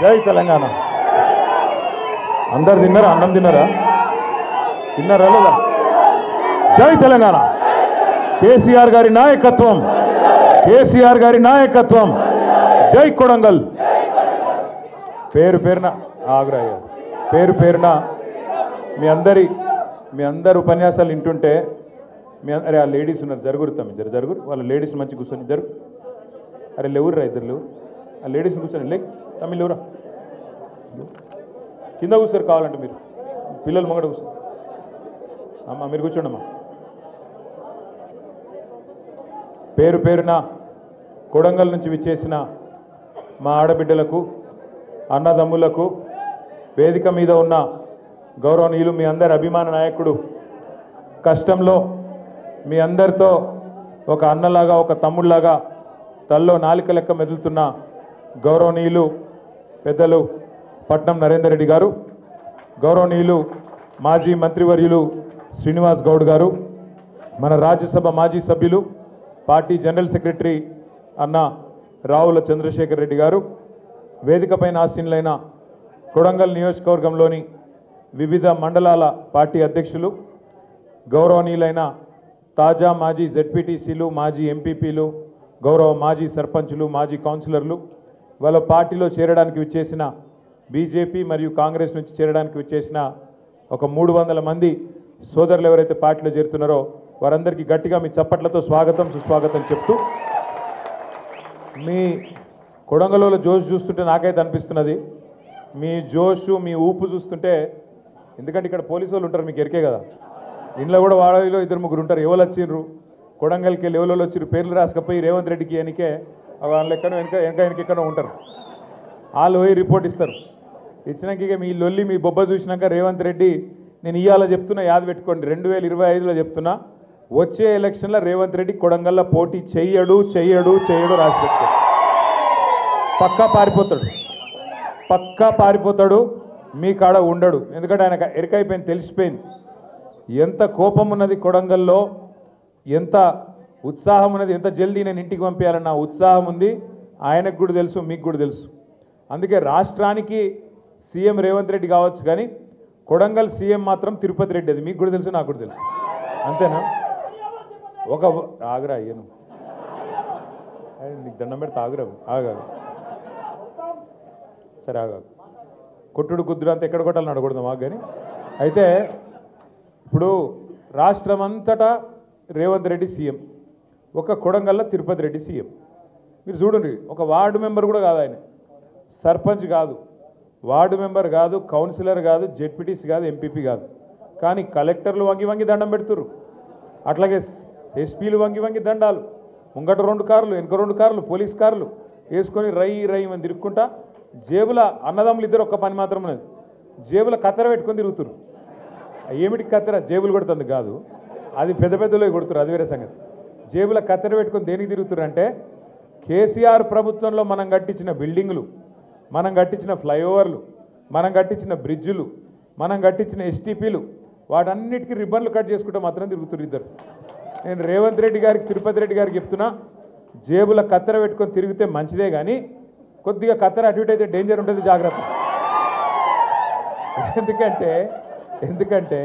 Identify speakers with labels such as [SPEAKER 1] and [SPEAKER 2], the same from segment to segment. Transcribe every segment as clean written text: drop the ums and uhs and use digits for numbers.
[SPEAKER 1] జై తెలంగాణ. అందరు తిన్నారా? అన్నం తిన్నారా? తిన్నారా లేదా? జై తెలంగాణ. కేసీఆర్ గారి నాయకత్వం, కేసీఆర్ గారి నాయకత్వం. జై కొడంగల్. పేరు పేరున ఆగ్రహ పేరు పేరున మీ అందరు ఉపన్యాసాలు వింటుంటే అరే ఆ లేడీస్ ఉన్నారు, జరుగుతాం జరుగురు వాళ్ళ లేడీస్ మంచి కూర్చొని జరుగు. అరే లేవురా ఇద్దరు లేవు, ఆ లేడీస్ కూర్చొని లే తమిళ్ లేవురా, కింద కూర్చోరు కావాలంటే మీరు పిల్లలు మొగడ కూర్చోరు. అమ్మా మీరు కూర్చోండి అమ్మా. పేరు పేరున కొడంగల్ నుంచి విచ్చేసిన మా ఆడబిడ్డలకు, అన్నదమ్ములకు, వేదిక మీద ఉన్న గౌరవనీయులు, మీ అందరి అభిమాన నాయకుడు, కష్టంలో మీ అందరితో ఒక అన్నలాగా ఒక తమ్ముళ్లాగా తల్లో నాలిక లెక్క మెదులుతున్న గౌరవనీయులు పెద్దలు పట్నం నరేందర్ రెడ్డి గారు, గౌరవనీయులు మాజీ మంత్రివర్యులు శ్రీనివాస్ గౌడ్ గారు, మన రాజ్యసభ మాజీ సభ్యులు పార్టీ జనరల్ సెక్రటరీ అన్న రావుల చంద్రశేఖర్ రెడ్డి గారు, వేదికపైన ఆసీనులైన కొడంగల్ నియోజకవర్గంలోని వివిధ మండలాల పార్టీ అధ్యక్షులు, గౌరవనీయులైన తాజా మాజీ జెడ్పీటీసీలు, మాజీ ఎంపీపీలు, గౌరవ మాజీ సర్పంచులు, మాజీ కౌన్సిలర్లు, వాళ్ళ పార్టీలో చేరడానికి విచ్చేసిన బీజేపీ మరియు కాంగ్రెస్ నుంచి చేరడానికి విచ్చేసిన ఒక 300 మంది సోదరులు ఎవరైతే పార్టీలో చేరుతున్నారో వారందరికీ గట్టిగా మీ చప్పట్లతో స్వాగతం సుస్వాగతం చెప్తూ, మీ కొడంగల్లో జోష్ చూస్తుంటే నాకైతే అనిపిస్తున్నది, మీ జోషు మీ ఊపు చూస్తుంటే, ఎందుకంటే ఇక్కడ పోలీసు వాళ్ళు ఉంటారు మీకు ఎరికే కదా, ఇంట్లో కూడా వాళ్ళలో 2-3 ఉంటారు, ఎవరు వచ్చిండ్రు కొడంగల్కి వెళ్ళి ఎవరు వచ్చిర్రు పేర్లు రాసుకపోయి రేవంత్ రెడ్డికి ఎనికే వాళ్ళు ఎక్కడో వెనకెక్కడో ఉంటారు, వాళ్ళు పోయి రిపోర్ట్ ఇస్తారు. ఇచ్చినాక ఇక మీ లొల్లి మీ బొబ్బ చూసినాక రేవంత్ రెడ్డి నేను ఇవాళ చెప్తున్నా, యాద పెట్టుకోండి, 2025లో చెప్తున్నా, వచ్చే ఎలక్షన్లో రేవంత్ రెడ్డి కొడంగల్లో పోటీ చెయ్యడు రాసి పెట్టుకో. పక్కా పారిపోతాడు, మీ కాడ ఉండడు. ఎందుకంటే ఆయన ఎరికైపోయింది, తెలిసిపోయింది ఎంత కోపం ఉన్నది కొడంగల్లో, ఎంత ఉత్సాహం ఉన్నది, ఎంత జల్దీ నేను ఇంటికి పంపించాలన్న ఉత్సాహం ఉంది. ఆయనకు కూడా తెలుసు, మీకు కూడా తెలుసు. అందుకే రాష్ట్రానికి సీఎం రేవంత్ రెడ్డి కావచ్చు, కానీ కొడంగల్ సీఎం మాత్రం తిరుపతి రెడ్డి. అది మీకు కూడా తెలుసు, నాకు కూడా తెలుసు. అంతేనా? ఒక ఆగ్రా అయ్యాను నీకు దండం పెడితే ఆగా సరే కొట్టుడు కుద్దురు అంతా ఎక్కడ కొట్టాలని అడగకూడదు మాకు. కానీ అయితే ఇప్పుడు రాష్ట్రం అంతటా రేవంత్ రెడ్డి సీఎం, ఒక కొడంగల్లో తిరుపతి రెడ్డి సీఎం. మీరు చూడండి, ఒక వార్డు మెంబర్ కూడా కాదు ఆయన, సర్పంచ్ కాదు, వార్డు మెంబర్ కాదు, కౌన్సిలర్ కాదు, జెడ్పీటీసీ కాదు, ఎంపీపీ కాదు, కానీ కలెక్టర్లు వంగి దండం పెడుతుర్రు. అట్లాగే ఎస్పీలు వంగి దండాలు, ముంగట 2 కార్లు వెనక 2 కార్లు పోలీస్ కార్లు వేసుకొని రై అని తిరుక్కుంటా, జేబుల అన్నదమ్ములు ఇద్దరు ఒక్క పని మాత్రం ఉన్నది, జేబుల కత్తెర పెట్టుకొని తిరుగుతురు. ఏమిటికి కత్తెర? జేబులు కొడుతుంది కాదు, అది పెద్దలో కొడుతురు, అది వేరే సంగతి. జేబుల కత్తెర పెట్టుకొని దేనికి తిరుగుతురు అంటే, కేసీఆర్ ప్రభుత్వంలో మనం కట్టించిన బిల్డింగులు, మనం కట్టించిన ఫ్లైఓవర్లు, మనం కట్టించిన బ్రిడ్జులు, మనం కట్టించిన ఎస్టీపీలు, వాటన్నిటికీ రిబ్బన్లు కట్ చేసుకుంటే మాత్రం తిరుగుతురు ఇద్దరు. నేను రేవంత్ రెడ్డి గారికి, తిరుపతి రెడ్డి గారికి చెప్తున్నా, జేబుల కత్తెర పెట్టుకొని తిరిగితే మంచిదే, కానీ కొద్దిగా కత్తెర అటు ఇటు అయితే డేంజర్ ఉంటుంది, జాగ్రత్త. ఎందుకంటే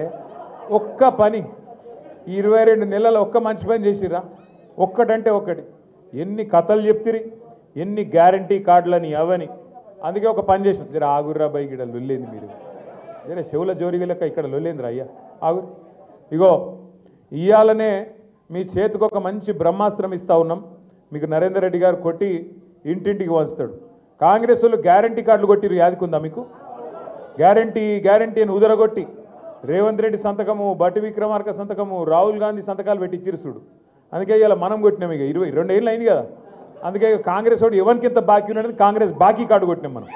[SPEAKER 1] ఒక్క పని 22 నెలల ఒక్క మంచి పని చేసిరా, ఒక్కటంటే ఒక్కటి. ఎన్ని కథలు చెప్తిరి, ఎన్ని గ్యారంటీ కార్డులని అవని. అందుకే ఒక పని చేసిన, జర ఆగుర్రా బై, ఇక్కడ లొల్లేంది మీరు, జర చెవుల జోరిగా లెక్క ఇక్కడ లొల్లేందిరా అయ్యా ఆగురు. ఇగో ఇవాళనే మీ చేతికి ఒక మంచి బ్రహ్మాస్త్రం ఇస్తా ఉన్నాం, మీకు నరేందర్ రెడ్డి గారు కొట్టి ఇంటింటికి వంచుతాడు. కాంగ్రెస్ వాళ్ళు గ్యారంటీ కార్డులు కొట్టిరు, యాదికుందా మీకు? గ్యారంటీ అని ఉదరగొట్టి రేవంత్ రెడ్డి సంతకము, బట్టి విక్రమార్క సంతకము, రాహుల్ గాంధీ సంతకాలు పెట్టి ఇచ్చిరు చూడు. అందుకే ఇలా మనం కొట్టినాం, ఇక 22 ఏళ్ళు అయింది కదా. అందుకే కాంగ్రెస్ వాడు ఎవరికి ఎంత బాకీ ఉన్నాడని కాంగ్రెస్ బాకీ కార్డు కొట్టినాం మనం.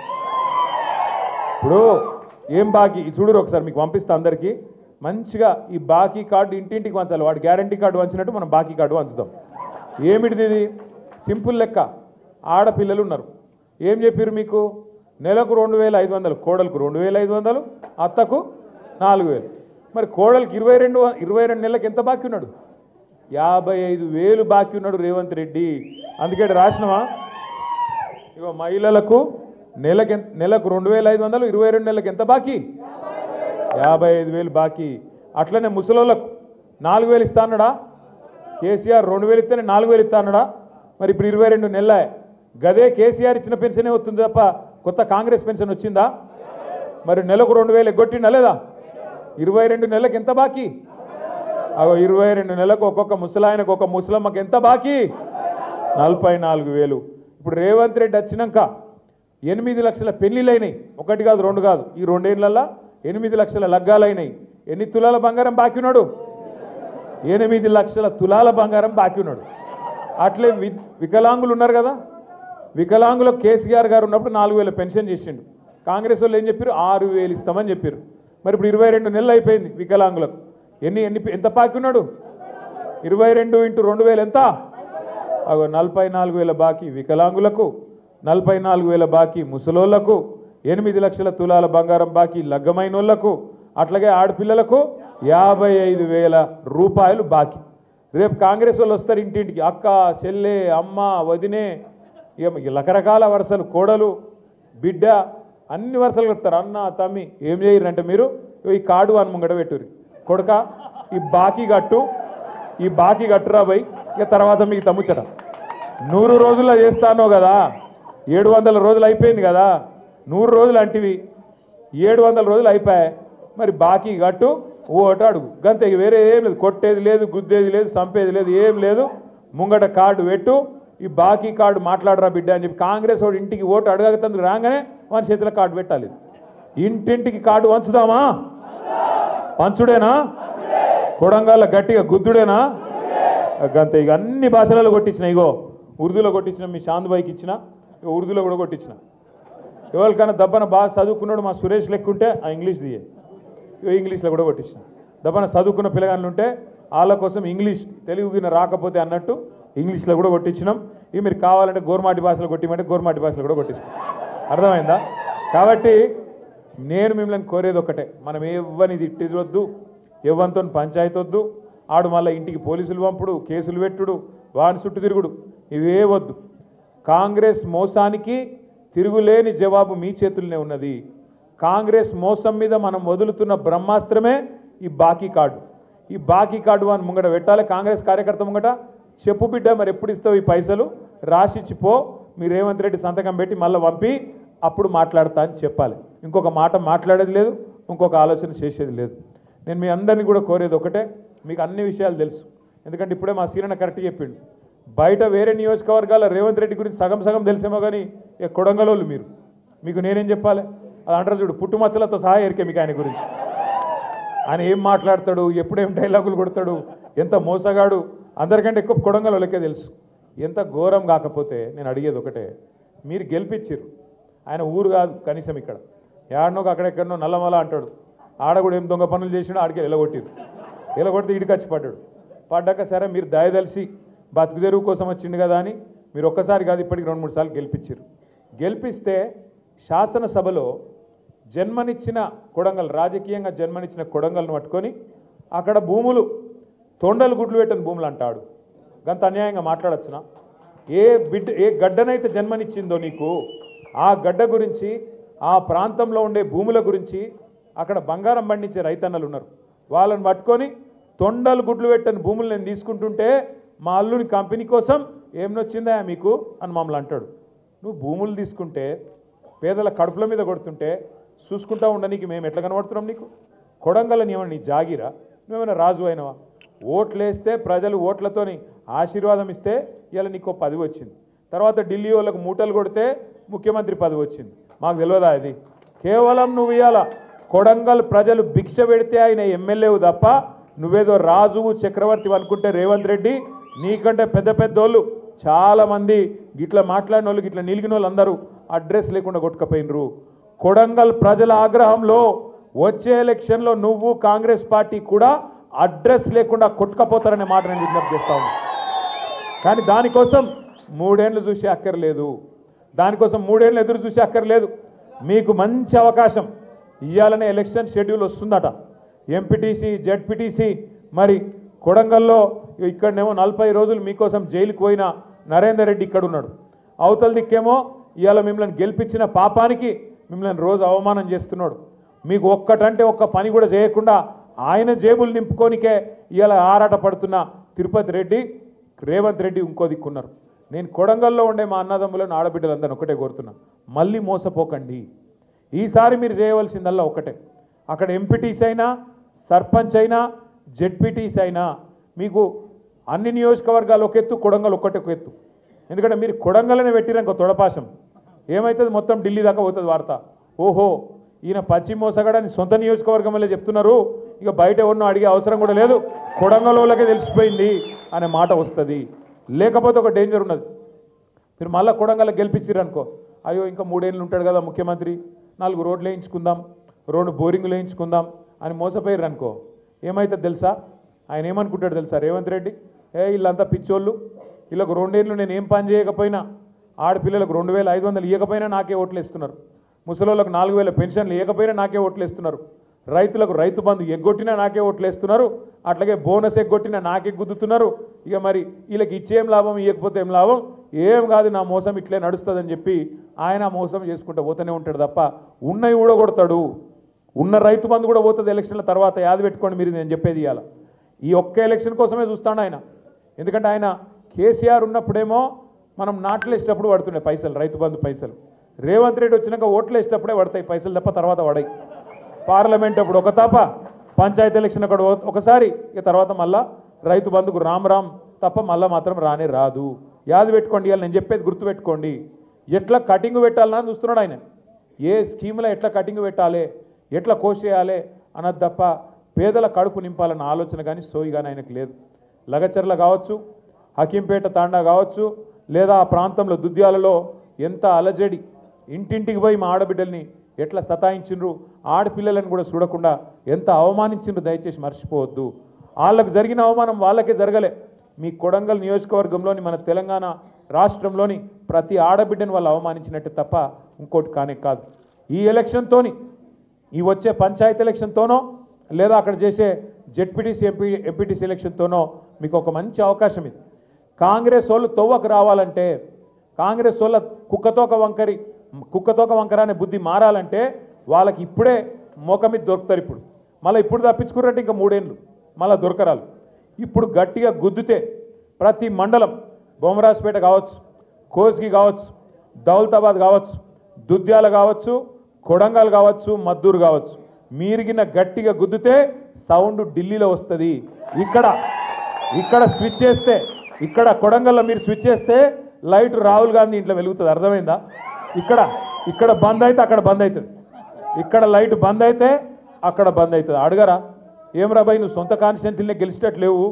[SPEAKER 1] ఇప్పుడు ఏం బాకీ చూడరు ఒకసారి, మీకు పంపిస్తా అందరికీ మంచిగా. ఈ బాకీ కార్డు ఇంటింటికి వంచాలి, వాడు గ్యారంటీ కార్డు వంచినట్టు మనం బాకీ కార్డు వంచుదాం. ఏమిటిది ఇది? సింపుల్ లెక్క. ఆడపిల్లలు ఉన్నారు, ఏం చెప్పారు మీకు? నెలకు 2500, కోడలకు 2500, అత్తకు 4000. మరి కోడలికి 22 నెలలకు ఎంత బాకీ ఉన్నాడు? 55,000 బాకీ ఉన్నాడు రేవంత్ రెడ్డి. అందుకే రాసినవా, ఇగో మహిళలకు నెలకు 2500, 22 నెలలకు ఎంత బాకీ? 55,000 బాకీ. అట్లనే ముసలోళ్ళకు 4,000 ఇస్తా అన్నాడా? కేసీఆర్ 2,000 ఇస్తేనే 4,000 ఇస్తా అన్నాడా? మరి ఇప్పుడు 22 నెలలే. గదే కేసీఆర్ ఇచ్చిన పెన్షనే వస్తుంది తప్ప కొత్త కాంగ్రెస్ పెన్షన్ వచ్చిందా? మరి నెలకు 2,000 ఎగ్గొట్టిండా లేదా? 22 నెలలకు ఎంత బాకీ? 22 నెలలకు ఒక్కొక్క ముసలాయనకు ఒక ముసలమ్మకి ఎంత బాకీ? 44,000. ఇప్పుడు రేవంత్ రెడ్డి వచ్చినాక 8 లక్షల పెళ్లిళ్ళైనాయి. 1 కాదు 2 కాదు. ఈ 2 ఏళ్లలో 8 లక్షల లగ్గాలైనాయి. ఎన్ని తులాల బంగారం బాకీ ఉన్నాడు? 8 లక్షల తులాల బంగారం బాకీ ఉన్నాడు. అట్లే వికలాంగులు ఉన్నారు కదా, వికలాంగులకు కేసీఆర్ గారు ఉన్నప్పుడు 4,000 పెన్షన్ చేసిండు. కాంగ్రెస్ వాళ్ళు ఏం చెప్పారు? 6,000 ఇస్తామని చెప్పారు. మరి ఇప్పుడు 22 నెలలు అయిపోయింది వికలాంగులకు. ఎంత బాకీ ఉన్నాడు? 22 × 2,000 ఎంత? 44,000 బాకీ వికలాంగులకు, 44,000 బాకీ ముసలోళ్లకు, 8 లక్షల తులాల బంగారం బాకీ లగ్గమైనోళ్లకు, అట్లాగే ఆడపిల్లలకు 55,000 రూపాయలు బాకీ. రేపు కాంగ్రెస్ వాళ్ళు వస్తారు ఇంటింటికి, అక్క, చెల్లె, అమ్మ, వదినే, రకరకాల వరుసలు, కోడలు, బిడ్డ, అన్ని వరుసలు చెప్తారు. అన్న, తమ్మి ఏం చేయరంటే మీరు ఈ కార్డు అని ముంగట పెట్టుర్రి. కొడుక ఈ బాకీ కట్టురా పోయి, ఇక తర్వాత మీకు తమ్ముచ్చట 100 రోజుల్లో చేస్తానో కదా, 700 రోజులు అయిపోయింది కదా, 100 రోజులు అంటివి 700 రోజులు అయిపోయాయి. మరి బాకీ కట్టు, ఓటు అడుగు, గంతే. వేరే ఏం లేదు, కొట్టేది లేదు, గుద్దేది లేదు, చంపేది లేదు, ఏం లేదు. ముంగట కార్డు పెట్టు, ఈ బాకీ కార్డు మాట్లాడరా బిడ్డ అని చెప్పి కాంగ్రెస్ వాడు ఇంటికి ఓటు అడగతందుకు రాగానే మన చేతిలో కార్డు పెట్టాలి. ఇంటింటికి కార్డు వంచుదామా? పంచుడేనా? కొడంగల్ గట్టిగా గుద్దుడేనా? గంతే. ఇక అన్ని భాషలలో కొట్టించిన, ఇగో ఉర్దూలో కొట్టించిన, మీ చాంద్బాయికి ఇచ్చిన, ఇక ఉర్దూలో కూడా కొట్టించిన. ఎవరికైనా దబ్బన బాగా చదువుకున్నాడు మా సురేష్ లెక్కుంటే ఆ ఇంగ్లీష్ దియే, ఇక ఇంగ్లీష్లో కూడా కొట్టించిన. దబ్బన చదువుకున్న పిల్లగాళ్ళు ఉంటే వాళ్ళ కోసం ఇంగ్లీష్, తెలుగుగిన రాకపోతే అన్నట్టు ఇంగ్లీష్లో కూడా కొట్టించినాం. ఇక మీరు కావాలంటే గోర్మాటి భాషలో కొట్టిమంటే గోర్మాటి భాషలో కూడా కొట్టిస్తాం. అర్థమైందా? కాబట్టి నేను మిమ్మల్ని కోరేది ఒకటే, మనం ఎవ్వని తిట్టొద్దు, ఎవ్వనితో పంచాయతీ వద్దు. ఆడు మళ్ళీ ఇంటికి పోలీసులు పంపుడు, కేసులు పెట్టుడు, వాని చుట్టూ తిరుగుడు, ఇవే వద్దు. కాంగ్రెస్ మోసానికి తిరుగులేని జవాబు మీ చేతుల్లోనే ఉన్నది. కాంగ్రెస్ మోసం మీద మనం వదులుతున్న బ్రహ్మాస్త్రమే ఈ బాకీ కార్డు. ఈ బాకీ కార్డు అని ముంగట పెట్టాలి. కాంగ్రెస్ కార్యకర్త ముంగట చెప్పు బిడ్డ, మరి ఎప్పుడు ఇస్తావు ఈ పైసలు, రాసిచ్చిపో, మీరు రేవంత్ రెడ్డి సంతకం పెట్టి మళ్ళీ పంపి అప్పుడు మాట్లాడతా అని చెప్పాలి. ఇంకొక మాట మాట్లాడేది లేదు, ఇంకొక ఆలోచన చేసేది లేదు. నేను మీ అందరినీ కూడా కోరేది ఒకటే, మీకు అన్ని విషయాలు తెలుసు, ఎందుకంటే ఇప్పుడే మా సీరణ కరెక్ట్ చెప్పిండు. బయట వేరే నియోజకవర్గాల రేవంత్ రెడ్డి గురించి సగం సగం తెలిసేమో కానీ ఇక కొడంగలోళ్ళు మీకు నేనేం చెప్పాలి? అది అంటారు చూడు, పుట్టుమచ్చలతో సహా ఎరికే మీకు ఆయన గురించి. ఆయన ఏం మాట్లాడతాడు, ఎప్పుడేం డైలాగులు కొడతాడు, ఎంత మోసగాడు, అందరికంటే ఎక్కువ కొడంగలోళ్ళకే తెలుసు. ఎంత ఘోరం కాకపోతే నేను అడిగేది ఒకటే, మీరు గెలిపించారు, ఆయన ఊరు కాదు కనీసం, ఇక్కడ ఏడనోకి అక్కడెక్కడనో నల్లమల అంటాడు, ఆడ కూడా ఏం దొంగ పనులు చేసినా ఆడికి ఎలగొట్టిరు, ఎలగొడితే ఇడికొచ్చి పడ్డాక సరే మీరు దయదలిసి బతుకు తెరువు కోసం వచ్చిండు కదా అని మీరు ఒక్కసారి కాదు ఇప్పటికి 2-3 సార్లు గెలిపించారు. గెలిపిస్తే శాసనసభలో జన్మనిచ్చిన కొడంగల్, రాజకీయంగా జన్మనిచ్చిన కొడంగల్ను పట్టుకొని అక్కడ భూములు తొండలు గుడ్లు పెట్టని భూములు అంటాడు. గంత అన్యాయంగా మాట్లాడచ్చునా? ఏ గడ్డనైతే జన్మనిచ్చిందో నీకు, ఆ గడ్డ గురించి, ఆ ప్రాంతంలో ఉండే భూముల గురించి, అక్కడ బంగారం పండించే రైతన్నలు ఉన్నారు, వాళ్ళని పట్టుకొని తొండలు గుడ్లు పెట్టని భూములు నేను తీసుకుంటుంటే మా అల్లుని కంపెనీ కోసం ఏం నొచ్చిందా మీకు అని మమ్మల్ని అంటాడు. నువ్వు భూములు తీసుకుంటే పేదల కడుపుల మీద కొడుతుంటే చూసుకుంటా ఉండనీకి మేము ఎట్లా కనబడుతున్నాం నీకు? కొడంగల్ని ఏమన్నా నీ జాగిరా? నువ్వేమైనా రాజు అయినవా? ఓట్లేస్తే ప్రజలు ఓట్లతోని ఆశీర్వాదం ఇస్తే ఇలా నీకు 10 వచ్చింది, తర్వాత ఢిల్లీ వాళ్ళకు మూటలు కొడితే ముఖ్యమంత్రి 10 వచ్చింది. మాకు తెలియదా? అది కేవలం నువ్వు ఇవాళ కొడంగల్ ప్రజలు భిక్ష పెడితే ఆయన ఎమ్మెల్యేవు తప్ప నువ్వేదో రాజువు చక్రవర్తి అనుకుంటే రేవంత్ రెడ్డి నీకంటే పెద్ద పెద్దోళ్ళు చాలామంది గిట్లా మాట్లాడిన వాళ్ళు, గిట్లా నిలిగిన వాళ్ళు అందరూ అడ్రస్ లేకుండా కొట్టుకపోయినరు. కొడంగల్ ప్రజల ఆగ్రహంలో వచ్చే ఎలక్షన్లో నువ్వు కాంగ్రెస్ పార్టీ కూడా అడ్రస్ లేకుండా కొట్టుకపోతారనే మాట నేను విజ్ఞప్తి చేస్తాను. కానీ దానికోసం 3 ఏళ్ళు చూసే అక్కర్లేదు, దానికోసం 3 ఏళ్ళు ఎదురు చూసే అక్కర్లేదు. మీకు మంచి అవకాశం, ఇవాళనే ఎలక్షన్ షెడ్యూల్ వస్తుందట, ఎంపీటీసీ, జెడ్పీటీసీ. మరి కొడంగల్లో ఇక్కడనేమో 40 రోజులు మీకోసం జైలుకు పోయిన నరేందర్ రెడ్డి ఇక్కడ ఉన్నాడు, అవతల దిక్కేమో ఇవాళ మిమ్మల్ని గెలిపించిన పాపానికి మిమ్మల్ని రోజు అవమానం చేస్తున్నాడు. మీకు ఒక్కటంటే ఒక్క పని కూడా చేయకుండా ఆయన జేబులు నింపుకోనికే ఇవాళ ఆరాట పడుతున్న తిరుపతి రెడ్డి, రేవంత్ రెడ్డి ఇంకో దిక్కున్నారు. నేను కొడంగల్లో ఉండే మా అన్నదమ్ములను ఆడబిడ్డలందరినీ ఒకటే కోరుతున్నా, మళ్ళీ మోసపోకండి. ఈసారి మీరు చేయవలసిందల్లా ఒకటే, అక్కడ ఎంపీటీసీ అయినా సర్పంచ్ అయినా జెడ్పీటీసీ అయినా మీకు అన్ని నియోజకవర్గాలు ఒక ఎత్తు, కొడంగల్ ఒక్కటే ఒక ఎత్తు. ఎందుకంటే మీరు కొడంగల్నే పెట్టినాక తొడపాశం ఏమవుతుంది, మొత్తం ఢిల్లీ దాకా పోతుంది వార్త. ఓహో ఈయన పశ్చిమ మోసగాడని సొంత నియోజకవర్గం వల్లే చెప్తున్నారు, ఇక బయట ఎవరినో అడిగే అవసరం కూడా లేదు, కొడంగల్ వాళ్ళకే తెలిసిపోయింది అనే మాట వస్తుంది. లేకపోతే ఒక డేంజర్ ఉన్నది, మీరు మళ్ళీ కొడంగల్ గెలిపించారు అనుకో, అయ్యో ఇంకా 3 ఏళ్ళు ఉంటాడు కదా ముఖ్యమంత్రి, 4 రోడ్లు వేయించుకుందాం, 2 బోరింగ్లు వేయించుకుందాం అని మోసపోయారు అనుకో, ఏమవుతుంది తెలుసా? ఆయన ఏమనుకుంటాడు తెలుసా రేవంత్ రెడ్డి? వీళ్ళంతా పిచ్చోళ్ళు, వీళ్ళకు 2 ఏళ్ళు నేను ఏం పని చేయకపోయినా, ఆడపిల్లలకు 2500 ఇవ్వకపోయినా నాకే ఓట్లు ఇస్తున్నారు, ముసలోళ్ళకు 4000 పెన్షన్లు ఇవ్వకపోయినా నాకే ఓట్లు ఇస్తున్నారు, రైతులకు రైతు బంధు ఎగ్గొట్టినా నాకే ఓట్లు వేస్తున్నారు, అట్లాగే బోనస్ ఎగ్గొట్టినా నాకే గుద్దుతున్నారు. ఇక మరి వీళ్ళకి ఇచ్చేం లాభం, ఇవ్వకపోతే ఏం లాభం, ఏం కాదు నా మోసం ఇట్లే నడుస్తుందని చెప్పి ఆయన మోసం చేసుకుంటూ పోతూనే ఉంటాడు తప్ప ఉన్నవి కూడా కొడతాడు. ఉన్న రైతు బంధు కూడా పోతుంది ఎలక్షన్ల తర్వాత, యాద పెట్టుకోండి మీరు, నేను చెప్పేది ఇవాళ ఈ ఒక్క ఎలక్షన్ కోసమే చూస్తాడు ఆయన. ఎందుకంటే ఆయన కేసీఆర్ ఉన్నప్పుడేమో మనం నాట్లు వేసేటప్పుడు పడుతుండే పైసలు, రైతు బంధు పైసలు. రేవంత్ రెడ్డి వచ్చినాక ఓట్లు వేసేటప్పుడే పడతాయి పైసలు తప్ప తర్వాత పడాయి. పార్లమెంట్ అప్పుడు ఒక తప్ప, పంచాయతీ ఎలక్షన్ అక్కడ ఒకసారి, ఇక తర్వాత మళ్ళా రైతు బంధుకు రామ్ తప్ప మళ్ళీ మాత్రం రానే రాదు. యాద పెట్టుకోండి, ఇవాళ నేను చెప్పేది గుర్తుపెట్టుకోండి. ఎట్లా కటింగ్ పెట్టాలని చూస్తున్నాడు ఆయన, ఏ స్కీమ్లో ఎట్లా కటింగ్ పెట్టాలి, ఎట్లా కోసేయాలి అన్నది తప్ప పేదల కడుపు నింపాలన్న ఆలోచన కానీ సోయి కానీ ఆయనకు లేదు. లగచర్ల కావచ్చు, హకీంపేట తాండా కావచ్చు, లేదా ఆ ప్రాంతంలో దుద్యాలలో ఎంత అలజడి, ఇంటింటికి పోయి మా ఆడబిడ్డల్ని ఎట్లా సతాయించిండ్రు, ఆడపిల్లలను కూడా చూడకుండా ఎంత అవమానించిండ్రు, దయచేసి మర్చిపోవద్దు. వాళ్ళకు జరిగిన అవమానం వాళ్ళకే జరగలే. మీ కొడంగల్ నియోజకవర్గంలోని మన తెలంగాణ రాష్ట్రంలోని ప్రతి ఆడబిడ్డను వాళ్ళు అవమానించినట్టు తప్ప ఇంకోటి కానే కాదు. ఈ ఎలక్షన్తోని, ఈ వచ్చే పంచాయతీ ఎలక్షన్తోనో లేదా అక్కడ చేసే జెడ్పీటీసీ ఎంపీటీసీ ఎలక్షన్తోనో మీకు ఒక మంచి అవకాశం ఇది. కాంగ్రెస్ వాళ్ళు తొవ్వకు రావాలంటే, కాంగ్రెస్ వాళ్ళ కుక్కతోక వంకర అనే బుద్ధి మారాలంటే వాళ్ళకి ఇప్పుడే మోక మీద దొరుకుతారు. మళ్ళీ ఇప్పుడు తప్పించుకున్నట్టు ఇంకా 3 ఏళ్ళు మళ్ళీ దొరకరాలు. ఇప్పుడు గట్టిగా గుద్దితే ప్రతి మండలం, బొమ్మరాజపేట కావచ్చు, కోస్గి కావచ్చు, దౌలతాబాద్ కావచ్చు, దుద్యాల కావచ్చు, కొడంగల్ కావచ్చు, మద్దూరు కావచ్చు, మీరిగిన గట్టిగా గుద్దితే సౌండ్ ఢిల్లీలో వస్తుంది. ఇక్కడ స్విచ్ చేస్తే, ఇక్కడ కొడంగల్లో మీరు స్విచ్ చేస్తే లైట్ రాహుల్ గాంధీ ఇంట్లో వెలుగుతుంది. అర్థమైందా? ఇక్కడ బంద్ అయితే అక్కడ బంద్ అవుతుంది, ఇక్కడ లైట్ బంద్ అయితే అక్కడ బంద్ అవుతుంది. అడగరా ఏం రాబాయి, నువ్వు సొంత కాన్స్టిట్యున్సీలనే గెలిచేటట్లేవు,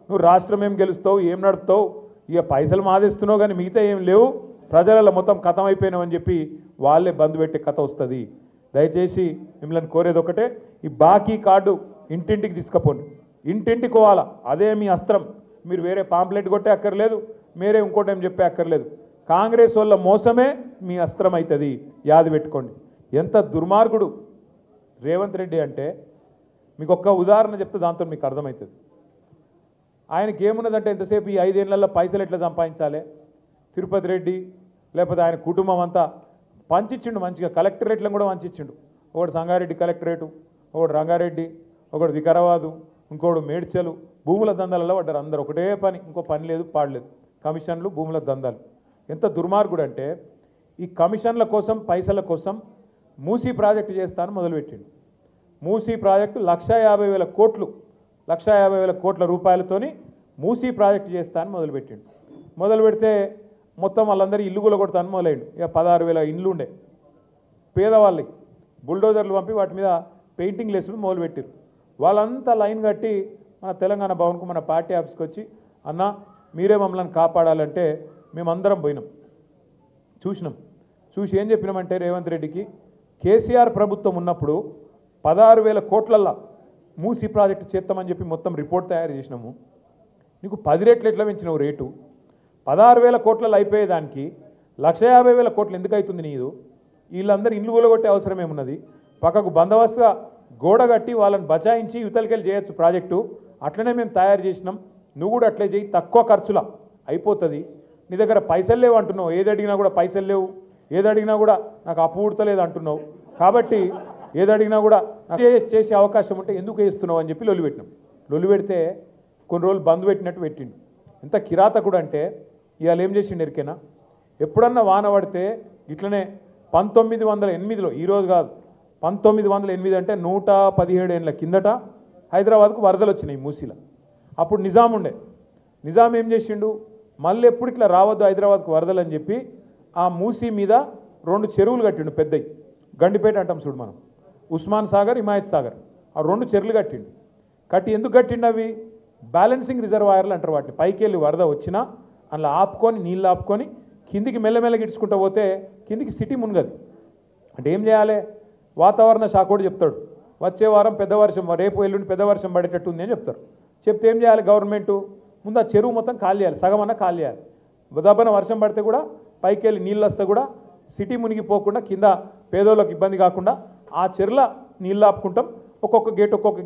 [SPEAKER 1] నువ్వు రాష్ట్రం ఏం గెలుస్తావు, ఏం నడుపుతావు, ఇక పైసలు మాదేస్తున్నావు కానీ మిగతా ఏం లేవు, ప్రజలలో మొత్తం కథం అయిపోయినావు అని చెప్పి వాళ్ళే బంద్ పెట్టే కథ వస్తుంది. దయచేసి మిమ్మల్ని కోరేది ఒకటే, ఈ బాకీ కార్డు ఇంటింటికి తీసుకుపోండి, ఇంటింటికి పోవాలా, అదే మీ అస్త్రం. మీరు వేరే పాంప్లెట్ కొట్టే అక్కర్లేదు, మీరే ఇంకోటి ఏం చెప్పే అక్కర్లేదు. కాంగ్రెస్ వాళ్ళ మోసమే మీ అస్త్రం అవుతుంది, యాది పెట్టుకోండి. ఎంత దుర్మార్గుడు రేవంత్ రెడ్డి అంటే మీకు ఒక్క ఉదాహరణ చెప్తే దాంతో మీకు అర్థమవుతుంది. ఆయనకి ఏమున్నదంటే ఎంతసేపు ఈ 5 ఏళ్లలో పైసలు ఎట్లా సంపాదించాలి, తిరుపతి రెడ్డి లేకపోతే ఆయన కుటుంబం అంతా పంచిచ్చిండు మంచిగా, కలెక్టరేట్లను కూడా పంచిచ్చిండు. ఒకడు సంగారెడ్డి కలెక్టరేటు, ఒకడు రంగారెడ్డి, ఒకడు వికారాబాదు, ఇంకోడు మేడ్చలు, భూముల దందాలలో పడ్డారు అందరు. ఒకటే పని, ఇంకో పని లేదు పాడలేదు, కమిషన్లు, భూముల దందాలు. ఎంత దుర్మార్గుడు అంటే ఈ కమిషన్ల కోసం, పైసల కోసం మూసీ ప్రాజెక్టు చేస్తాను మొదలుపెట్టిండు. మూసీ ప్రాజెక్టు 1,50,000 కోట్లు, 1,50,000 కోట్ల రూపాయలతోని మూసీ ప్రాజెక్టు చేస్తాను మొదలుపెట్టిండు. మొదలు పెడితే మొత్తం వాళ్ళందరూ ఇల్లు కూలగొడతాను మొదలైండు. ఇక 16,000 ఇండ్లు ఉండే పేదవాళ్ళకి బుల్డోజర్లు పంపి వాటి మీద పెయింటింగ్లు వేసుడు మొదలుపెట్టారు. వాళ్ళంతా లైన్ కట్టి మన తెలంగాణ భవన్కు, మన పార్టీ ఆఫీస్కి వచ్చి, అన్న మీరే మమ్మల్ని కాపాడాలంటే మేమందరం పోయినాం, చూసినాం. చూసి ఏం చెప్పినామంటే రేవంత్ రెడ్డికి, కేసీఆర్ ప్రభుత్వం ఉన్నప్పుడు 16,000 కోట్లల్లో మూసీ ప్రాజెక్టు చేస్తామని చెప్పి మొత్తం రిపోర్ట్ తయారు చేసినాము, నీకు 10 రెట్లు ఎట్లా పెంచినావు రేటు, 16,000 కోట్లలో అయిపోయేదానికి 1,50,000 కోట్లు ఎందుకు అవుతుంది నీదు, వీళ్ళందరూ ఇండ్లు కూలగొట్టే అవసరం ఏమున్నది, పక్కకు బందోబస్తుగా గోడ కట్టి వాళ్ళని బచాయించి యువతలకెళ్ళి చేయొచ్చు ప్రాజెక్టు, అట్లనే మేము తయారు చేసినాం, నువ్వు కూడా అట్లే చేయి, తక్కువ ఖర్చులా అయిపోతుంది, నీ దగ్గర పైసలు లేవు అంటున్నావు, ఏది అడిగినా కూడా పైసలు లేవు, ఏది అడిగినా కూడా నాకు అప్పు పుడతలేదు అంటున్నావు, కాబట్టి ఏది అడిగినా కూడా నాకు చేసే అవకాశం ఉంటే ఎందుకు వేస్తున్నావు అని చెప్పి లొల్లి పెట్టినాం. లొల్లి పెడితే కొన్ని రోజులు బంద్ పెట్టినట్టు పెట్టిండు. ఎంత కిరాతకుడు అంటే ఇవాళ ఏం చేసిండు ఎరికేనా, ఎప్పుడన్నా వాన పడితే ఇట్లనే 1908లో, ఈరోజు కాదు 1908 అంటే 117 ఏళ్ళ కిందట హైదరాబాద్కు వరదలు వచ్చినాయి మూసీలో. అప్పుడు నిజాం ఉండే. నిజాం ఏం చేసిండు, మళ్ళీ ఎప్పుడు ఇట్లా రావద్దు హైదరాబాద్కు వరదలు అని చెప్పి ఆ మూసీ మీద 2 చెరువులు కట్టిండు పెద్దవి. గండిపేట అంటాం చూడు మనం, ఉస్మాన్ సాగర్, హిమాయత్ సాగర్, ఆ 2 చెరువులు కట్టిండు. కట్టి ఎందుకు కట్టిండు అవి? బ్యాలెన్సింగ్ రిజర్వాయర్లు అంటారు వాటిని. పైకి వెళ్ళి వరద వచ్చినా అందులో ఆపుకొని నీళ్ళు ఆపుకొని కిందికి మెల్లమెల్లగా ఇడ్చుకుంటూ పోతే కిందికి సిటీ మునగదు. అంటే ఏం చేయాలి? వాతావరణ శాఖ కూడా చెప్తాడు వచ్చే వారం పెద్ద వర్షం, రేపు ఎల్లుండి పెద్ద వర్షం పడేటట్టు ఉంది అని చెప్తారు. చెప్తే ఏం చేయాలి గవర్నమెంటు? ముందు ఆ చెరువు మొత్తం ఖాళీ చేయాలి, సగం అన్న ఖాళీ చేయాలి. దబ్బన వర్షం పడితే కూడా పైకి వెళ్ళి నీళ్ళు వస్తే కూడా సిటీ మునిగిపోకుండా కింద పేదోళ్ళకి ఇబ్బంది కాకుండా ఆ చెరువుల నీళ్ళు ఆపుకుంటాం. ఒక్కొక్క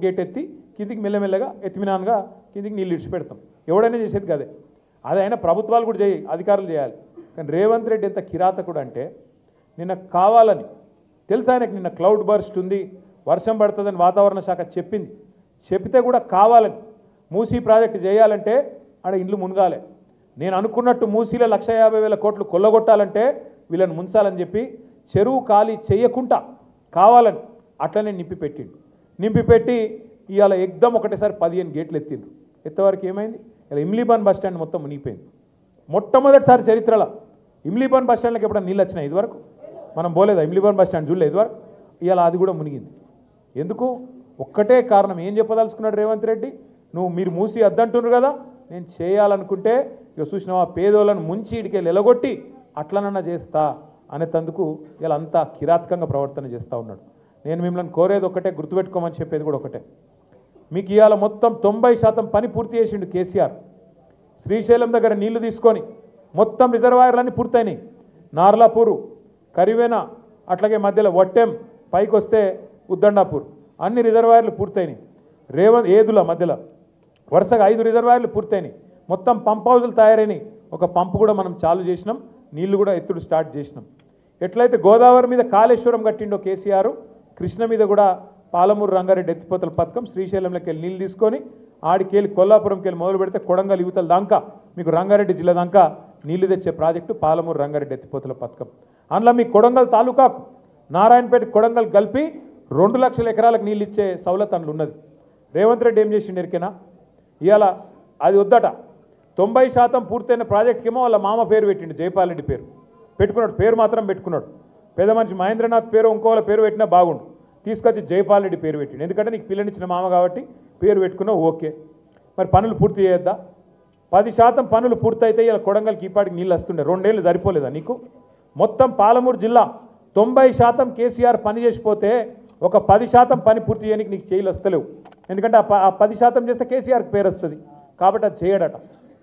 [SPEAKER 1] గేట్ ఎత్తి కిందికి మెల్లమెల్లగా ఎత్తిమినాన్గా కిందికి నీళ్ళు ఇడిచిపెడతాం. ఎవడైనా చేసేది కదే. అది అయినా ప్రభుత్వాలు కూడా అధికారులు చేయాలి. కానీ రేవంత్ రెడ్డి ఎంత కిరాతకుడు అంటే నిన్న కావాలని తెలుసు ఆయనకు, నిన్న క్లౌడ్ బర్స్ట్ ఉంది, వర్షం పడుతుందని వాతావరణ శాఖ చెప్పింది. చెప్తే కూడా కావాలని మూసీ ప్రాజెక్టు చేయాలంటే ఆడ ఇండ్లు మునగాలి. నేను అనుకున్నట్టు మూసీలో 1,50,000 కోట్లు కొల్లగొట్టాలంటే వీళ్ళని ముంచాలని చెప్పి చెరువు ఖాళీ చేయకుండా కావాలని అట్లనే నింపిపెట్టి ఇవాళ ఎగ్దం ఒకటేసారి 15 గేట్లు ఎత్తిండ్రు. ఎత్తవరకు ఏమైంది? ఇలా ఇమ్లీబాన్ బస్ స్టాండ్ మొత్తం మునిగిపోయింది. మొట్టమొదటిసారి చరిత్రలో ఇమ్లీబాన్ బస్ స్టాండ్కి ఎప్పుడైనా నీళ్ళు వచ్చినాయి ఇదివరకు? మనం పోలేదా ఇమ్లీబాన్ బస్ స్టాండ్? చూడలేదు ఇదివరకు. ఇవాళ అది కూడా మునిగింది. ఎందుకు? ఒక్కటే కారణం. ఏం చెప్పదలుచుకున్నాడు రేవంత్ రెడ్డి? మీరు మూసి అద్దంటున్నారు కదా, నేను చేయాలనుకుంటే ఇక చూసినావా పేదోళ్ళను ముంచి ఇడికెళ్ళి ఎలగొట్టి అట్లనన్నా చేస్తా అనేందుకు ఇలా అంతా కిరాతకంగా ప్రవర్తన చేస్తూ ఉన్నాడు. నేను మిమ్మల్ని కోరేది ఒకటే, గుర్తుపెట్టుకోమని చెప్పేది కూడా ఒకటే. మీకు ఇవాళ మొత్తం 90% పని పూర్తి చేసిండు కేసీఆర్. శ్రీశైలం దగ్గర నీళ్లు తీసుకొని మొత్తం రిజర్వాయర్లన్నీ పూర్తయినాయి. నార్లాపూరు, కరివేన, అట్లాగే మధ్యలో వట్టెం, పైకి వస్తే ఉద్దండాపూర్, అన్ని రిజర్వాయర్లు పూర్తయినాయి. ఏదుల మధ్యలో వరుసగా 5 రిజర్వాయర్లు పూర్తయినాయి. మొత్తం పంప్ హౌజులు తయారైనాయి. ఒక పంపు కూడా మనం చాలు చేసినాం, నీళ్లు కూడా ఎత్తుడు స్టార్ట్ చేసినాం. ఎట్లయితే గోదావరి మీద కాళేశ్వరం కట్టిండో కేసీఆర్, కృష్ణ మీద కూడా పాలమూరు రంగారెడ్డి ఎత్తిపోతల పథకం, శ్రీశైలంలోకి వెళ్ళి నీళ్ళు తీసుకొని ఆడికెళ్ళి కొల్లాపురంకి వెళ్ళి మొదలు పెడితే కొడంగల్ యువతల దాకా మీకు రంగారెడ్డి జిల్లా దాకా నీళ్లు తెచ్చే ప్రాజెక్టు పాలమూరు రంగారెడ్డి ఎత్తిపోతల పథకం. అందులో మీ కొడంగల్ తాలూకాకు నారాయణపేట కొడంగల్ కలిపి 2 లక్షల ఎకరాలకు నీళ్ళు ఇచ్చే సౌలత్ అందులో ఉన్నది. రేవంత్ రెడ్డి ఏం చేసిండు ఎరికేనా? ఇవాళ అది వద్దట. 90% పూర్తయిన ప్రాజెక్ట్కి ఏమో వాళ్ళ మామ పేరు పెట్టిండు, జైపాల్ రెడ్డి పేరు పెట్టుకున్నాడు. పేరు మాత్రం పెట్టుకున్నాడు. పెద్ద మనిషి మహేంద్రనాథ్ పేరు ఇంకోళ్ళ పేరు పెట్టినా బాగుండు. తీసుకొచ్చి జైపాల్ రెడ్డి పేరు పెట్టిండు. ఎందుకంటే నీకు పిల్లనిచ్చిన మామ కాబట్టి పేరు పెట్టుకున్నావు, ఓకే. మరి పనులు పూర్తి చేయొద్దా? 10% పనులు పూర్తయితే ఇలా కొడంగల్కి ఈపాటికి నీళ్ళు వస్తుండే. 2 ఏళ్ళు సరిపోలేదా నీకు? మొత్తం పాలమూరు జిల్లా 90% కేసీఆర్ పని చేసిపోతే ఒక 10% పని పూర్తి చేయడానికి నీకు చేయలు వస్తలేవు. ఎందుకంటే ఆ 10% చేస్తే కేసీఆర్కి పేరు వస్తుంది కాబట్టి అది చేయడట.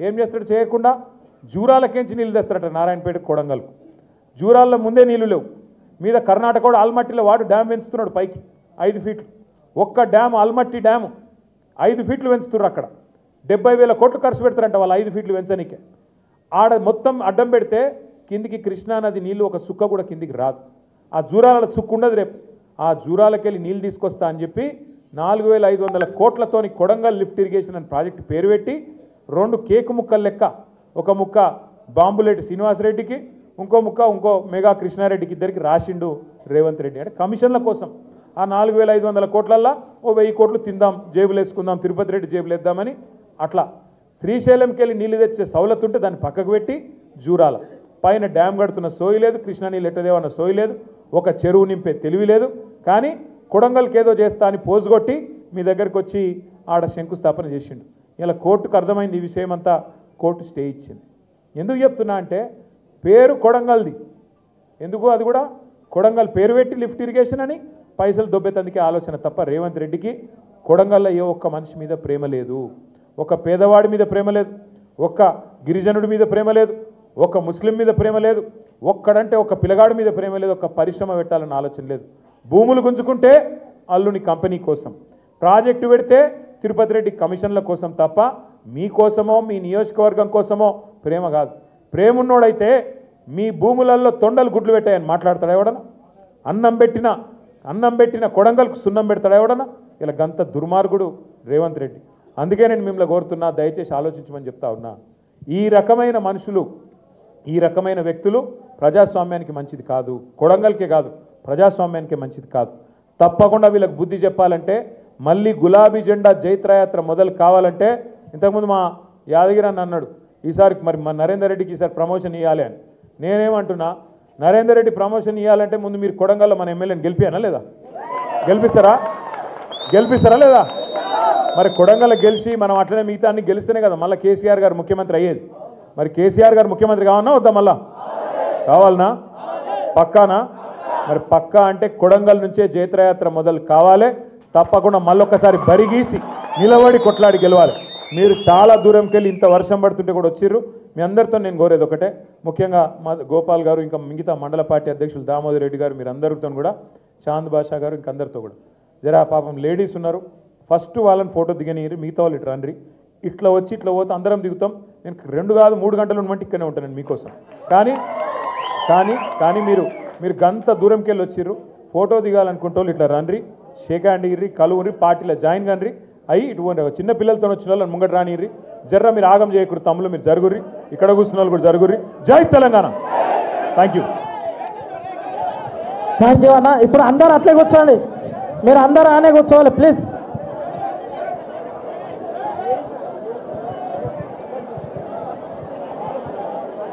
[SPEAKER 1] ఏం చేస్తాడు? చేయకుండా జూరాలకేంచి నీళ్ళు తెస్తాడట నారాయణపేట కొడంగల్కు. జూరాల్లో ముందే నీళ్ళు లేవు. మీద కర్ణాటక కూడా ఆల్మట్టిలో వాడు డ్యామ్ పెంచుతున్నాడు పైకి 5 ఫీట్లు. ఒక్క డ్యామ్ ఆల్మట్టి డ్యాము 5 ఫీట్లు పెంచుతున్నారు. అక్కడ 70,000 కోట్లు ఖర్చు పెడతారంట వాళ్ళు 5 ఫీట్లు పెంచనీకే. ఆడ మొత్తం అడ్డం పెడితే కిందికి కృష్ణానది నీళ్ళు ఒక సుక్క కూడా కిందికి రాదు. ఆ జూరాల సుక్కు ఉండదు. రేపు ఆ జూరాలకి వెళ్ళి నీళ్ళు తీసుకొస్తా అని చెప్పి 4,500 కోట్లతోని కొడంగల్ లిఫ్ట్ ఇరిగేషన్ అని ప్రాజెక్టు పేరు పెట్టి 2 కేకు ముక్కలు లెక్క, ఒక ముక్క బాంబులేటి శ్రీనివాసరెడ్డికి, ఇంకో మెగా కృష్ణారెడ్డికి, ఇద్దరికి రాసిండు రేవంత్ రెడ్డి. అంటే కమిషన్ల కోసం ఆ 4,500 కోట్లల్లో 1000 కోట్లు తిందాం, జేబులు వేసుకుందాం, తిరుపతి రెడ్డి జేబులు వేద్దామని అట్లా శ్రీశైలంకి వెళ్ళి నీళ్ళు తెచ్చే సౌలత్ ఉంటే దాన్ని పక్కకు పెట్టి జూరాల పైన డ్యామ్ కడుతున్న సోయి లేదు, కృష్ణా నీళ్ళు ఎట్టదేవన్న సోయి లేదు, ఒక చెరువు నింపే తెలివి లేదు. కానీ కొడంగల్కి ఏదో చేస్తా అని పోజుగొట్టి మీ దగ్గరికి వచ్చి ఆడ శంకుస్థాపన చేసిండు. ఇలా కోర్టుకు అర్థమైంది ఈ విషయం అంతా, కోర్టు స్టే ఇచ్చింది. ఎందుకు చెప్తున్నా అంటే పేరు కొడంగల్ది, ఎందుకు అది కూడా కొడంగల్ పేరు పెట్టి లిఫ్ట్ ఇరిగేషన్ అని పైసలు దొబ్బేతందుకే ఆలోచన తప్ప రేవంత్ రెడ్డికి కొడంగల్లో ఏ ఒక్క మనిషి మీద ప్రేమ లేదు, ఒక పేదవాడి మీద ప్రేమ లేదు, ఒక్క గిరిజనుడి మీద ప్రేమ లేదు, ఒక ముస్లిం మీద ప్రేమ లేదు, ఒక్కడంటే ఒక పిల్లగాడి మీద ప్రేమ లేదు, ఒక పరిశ్రమ పెట్టాలన్న ఆలోచన లేదు. భూములు గుంజుకుంటే అల్లుని కంపెనీ కోసం, ప్రాజెక్టు పెడితే తిరుపతి రెడ్డి కమిషన్ల కోసం తప్ప మీకోసమో మీ నియోజకవర్గం కోసమో ప్రేమ కాదు. ప్రేమ ఉన్నోడైతే మీ భూములలో తొండలు గుడ్లు పెట్టాయని మాట్లాడతాడా ఎవడన్నా? అన్నం పెట్టిన కొడంగల్కు సున్నం పెడతాడా ఎవడన్నా? ఇలా గంత దుర్మార్గుడు రేవంత్ రెడ్డి. అందుకే నేను మిమ్మల్ని కోరుతున్నా, దయచేసి ఆలోచించమని చెప్తా ఉన్నా. ఈ రకమైన మనుషులు, ఈ రకమైన వ్యక్తులు ప్రజాస్వామ్యానికి మంచిది కాదు. కొడంగల్కే కాదు, ప్రజాస్వామ్యానికి మంచిది కాదు. తప్పకుండా వీళ్ళకి బుద్ధి చెప్పాలంటే, మళ్ళీ గులాబీ జెండా జైత్రయాత్ర మొదలు కావాలంటే, ఇంతకుముందు మా యాదగిరి అన్న అన్నాడు ఈసారి మరి మా నరేందర్ రెడ్డికి ఈసారి ప్రమోషన్ ఇవ్వాలి అని. నేనేమంటున్నా, నరేందర్ రెడ్డి ప్రమోషన్ ఇవ్వాలంటే ముందు మీరు కొడంగల్లో మన ఎమ్మెల్యేని గెలిపియానా లేదా? గెలిపిస్తారా లేదా? మరి కొడంగల్ గెలిచి మనం అట్లనే మిగతా అన్ని గెలిస్తేనే కదా మళ్ళీ కేసీఆర్ గారు ముఖ్యమంత్రి అయ్యేది. మరి కేసీఆర్ గారు ముఖ్యమంత్రి కావాలన్నా వద్దా? మళ్ళా కావాలనా? పక్కానా? మరి పక్కా అంటే కొడంగల్ నుంచే జైత్రయాత్ర మొదలు కావాలి. తప్పకుండా మళ్ళొక్కసారి బరిగీసి నిలబడి కొట్లాడి గెలవాలి. మీరు చాలా దూరంకి వెళ్ళి ఇంత వర్షం పడుతుంటే కూడా వచ్చిర్రు. మీ అందరితో నేను కోరేది ఒకటే, ముఖ్యంగా మా గోపాల్ గారు, ఇంకా మిగతా మండల పార్టీ అధ్యక్షులు దామోదర్ రెడ్డి గారు, మీరు అందరితో కూడా, చాంద్ బాషా గారు, ఇంక అందరితో కూడా, జరా పాపం లేడీస్ ఉన్నారు, ఫస్ట్ వాళ్ళని ఫోటో దిగనియరు, మిగతా వాళ్ళు ఇటు రండి. ఇట్లా వచ్చి ఇట్లా పోతే అందరం దిగుతాం. నేను 2 కాదు 3 గంటలు ఉన్నట్టు ఇక్కడనే ఉంటాను మీకోసం. కానీ మీరు గంత దూరంకి వెళ్ళి వచ్చిర్రు, ఫోటో దిగాలనుకుంటే వాళ్ళు ఇట్లా రండి, షేక్ హ్యాండ్ ఇర్రి, కలువురి, పార్టీలో జాయిన్ కానిరి. అయ్యి ఇటు చిన్న పిల్లలతో వచ్చిన వాళ్ళు ముంగట రానిర్రి. జర్ర మీరు ఆగం చేయకూడదు, తమ్ముళ్ళు మీరు జరుగుర్రి, ఇక్కడ కూర్చున్న వాళ్ళు కూడా జరుగుర్రి. జై తెలంగాణ. థ్యాంక్ యూ
[SPEAKER 2] అన్న. ఇప్పుడు అందరూ అట్లే కూర్చోండి, మీరు అందరూ ఆనే కూర్చోవాలి ప్లీజ్.